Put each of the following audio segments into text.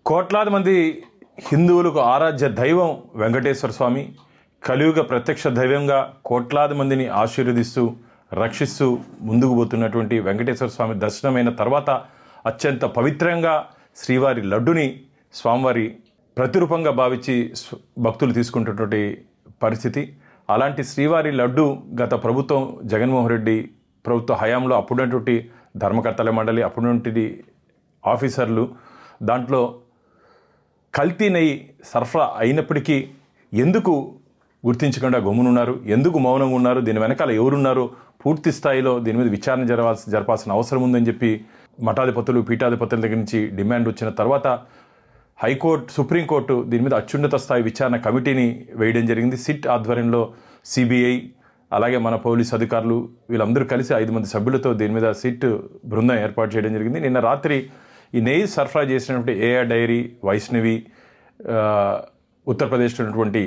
కోట్లాది మంది హిందువులకు ఆరాధ్య దైవం వెంకటేశ్వర స్వామి, కలియుగ ప్రత్యక్ష దైవంగా కోట్లాది మందిని ఆశీర్వదిస్తూ రక్షిస్తూ ముందుకు పోతున్నటువంటి వెంకటేశ్వర స్వామి దర్శనమైన తర్వాత అత్యంత పవిత్రంగా శ్రీవారి లడ్డుని స్వామివారి ప్రతిరూపంగా భావించి భక్తులు తీసుకుంటున్నటువంటి పరిస్థితి. అలాంటి శ్రీవారి లడ్డు గత ప్రభుత్వం జగన్మోహన్ రెడ్డి ప్రభుత్వ హయాంలో అప్పుడున్నటువంటి ధర్మకర్తల మండలి, అప్పుడున్నటువంటి ఆఫీసర్లు దాంట్లో కల్తీ నెయ్యి సరఫరా అయినప్పటికీ ఎందుకు గుర్తించకుండా గమ్మునున్నారు, ఎందుకు మౌనంగా ఉన్నారు, దీని వెనకాల ఎవరున్నారు, పూర్తి స్థాయిలో దీని మీద విచారణ జరపాల్సిన అవసరం ఉందని చెప్పి మఠాధిపతులు, పీఠాధిపతుల దగ్గర నుంచి డిమాండ్ వచ్చిన తర్వాత హైకోర్టు, సుప్రీంకోర్టు దీని మీద అత్యున్నత స్థాయి విచారణ కమిటీని వేయడం జరిగింది. సిట్ ఆధ్వర్యంలో సిబిఐ అలాగే మన పోలీసు అధికారులు వీళ్ళందరూ కలిసి 5 మంది సభ్యులతో దీని మీద సిట్ బృందం ఏర్పాటు చేయడం జరిగింది. నిన్న రాత్రి ఈ నెయ్యి సరఫరా చేసినటువంటి ఏఆర్ డైరీ, వైష్ణవి, ఉత్తరప్రదేశ్లో ఉన్నటువంటి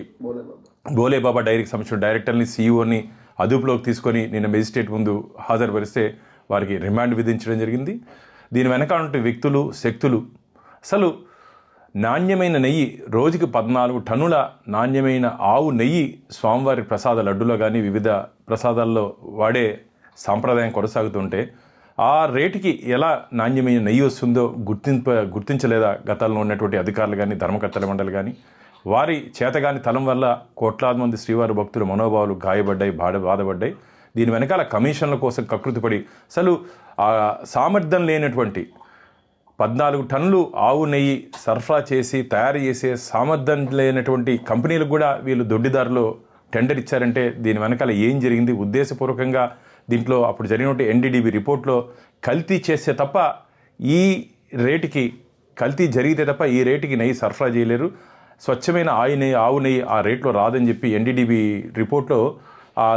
బోలేబాబా డైరీకి సంబంధించిన డైరెక్టర్ని, సీఈఓని అదుపులోకి తీసుకొని నిన్న మెజిస్ట్రేట్ ముందు హాజరుపరిస్తే వారికి రిమాండ్ విధించడం జరిగింది. దీని వెనక ఉన్నటువంటి వ్యక్తులు, శక్తులు అసలు నాణ్యమైన నెయ్యి, రోజుకి 14 టన్నుల నాణ్యమైన ఆవు నెయ్యి స్వామివారి ప్రసాద లడ్డులో కానీ వివిధ ప్రసాదాల్లో వాడే సాంప్రదాయం కొనసాగుతుంటే ఆ రేటుకి ఎలా నాణ్యమైన నెయ్యి వస్తుందో గుర్తించలేదా గతంలో ఉన్నటువంటి అధికారులు కానీ, ధర్మకర్తల మండలి కానీ? వారి చేతగాని తలం వల్ల కోట్లాది మంది శ్రీవారి భక్తుల మనోభావాలు గాయపడ్డాయి, బాధపడ్డాయి. దీని వెనకాల కమిషన్ల కోసం కకృతిపడి అసలు ఆ సామర్థ్యం లేనటువంటి 14 టన్నులు ఆవు నెయ్యి సరఫరా చేసి తయారు చేసే సామర్థ్యం లేనటువంటి కంపెనీలకు కూడా వీళ్ళు దొడ్డిదారులో టెండర్ ఇచ్చారంటే దీని వెనకాల ఏం జరిగింది? ఉద్దేశపూర్వకంగా దీంట్లో అప్పుడు జరిగినటువంటి ఎన్డీడీబీ రిపోర్ట్లో కల్తీ చేస్తే తప్ప ఈ రేటుకి, కల్తీ జరిగితే తప్ప ఈ రేటుకి నెయ్యి సరఫరా చేయలేరు, స్వచ్ఛమైన ఆవు నెయ్యి ఆ రేట్లో రాదని చెప్పి ఎన్డీడీబీ రిపోర్ట్లో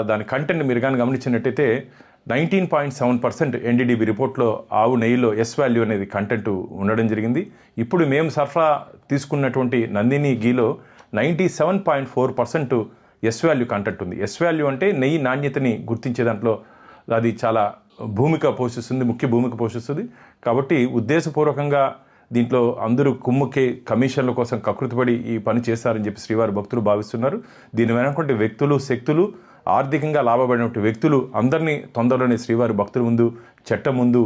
దాని కంటెంట్ మీరు కానీ గమనించినట్టయితే 19.7% ఎన్డీడీబీ రిపోర్ట్లో ఆవు నెయ్యిలో ఎస్ వాల్యూ అనేది కంటెంట్ ఉండడం జరిగింది. ఇప్పుడు మేము సరఫరా తీసుకున్నటువంటి నందిని గీలో 97.4% ఎస్ వాల్యూ కంటెంట్ ఉంది. ఎస్ వాల్యూ అంటే నెయ్యి నాణ్యతని గుర్తించే దాంట్లో అది చాలా ముఖ్య భూమిక పోషిస్తుంది. కాబట్టి ఉద్దేశపూర్వకంగా దీంట్లో అందరూ కుమ్ముకే కమిషన్ల కోసం కకృతిపడి ఈ పని చేస్తారని చెప్పి శ్రీవారి భక్తులు భావిస్తున్నారు. దీని వెనకుంటే వ్యక్తులు, శక్తులు, ఆర్థికంగా లాభపడినటువంటి వ్యక్తులు అందరినీ తొందరలోనే శ్రీవారి భక్తుల ముందు, చట్టం ముందు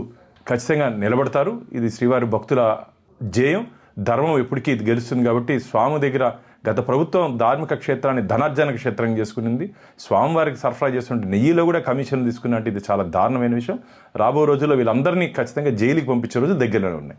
ఖచ్చితంగా నిలబడతారు. ఇది శ్రీవారి భక్తుల జయం. ధర్మం ఎప్పటికీ ఇది గెలుస్తుంది. కాబట్టి స్వామి దగ్గర గత ప్రభుత్వం ధార్మిక క్షేత్రాన్ని ధనార్జన క్షేత్రంగా చేసుకునింది. స్వామివారికి సరఫరా చేస్తున్న నెయ్యిలో కూడా కమిషన్ తీసుకున్నట్టు ఇది చాలా దారుణమైన విషయం. రాబో రోజుల్లో వీళ్ళందరినీ ఖచ్చితంగా జైలుకి పంపించే రోజు దగ్గరలోనే ఉన్నాయి.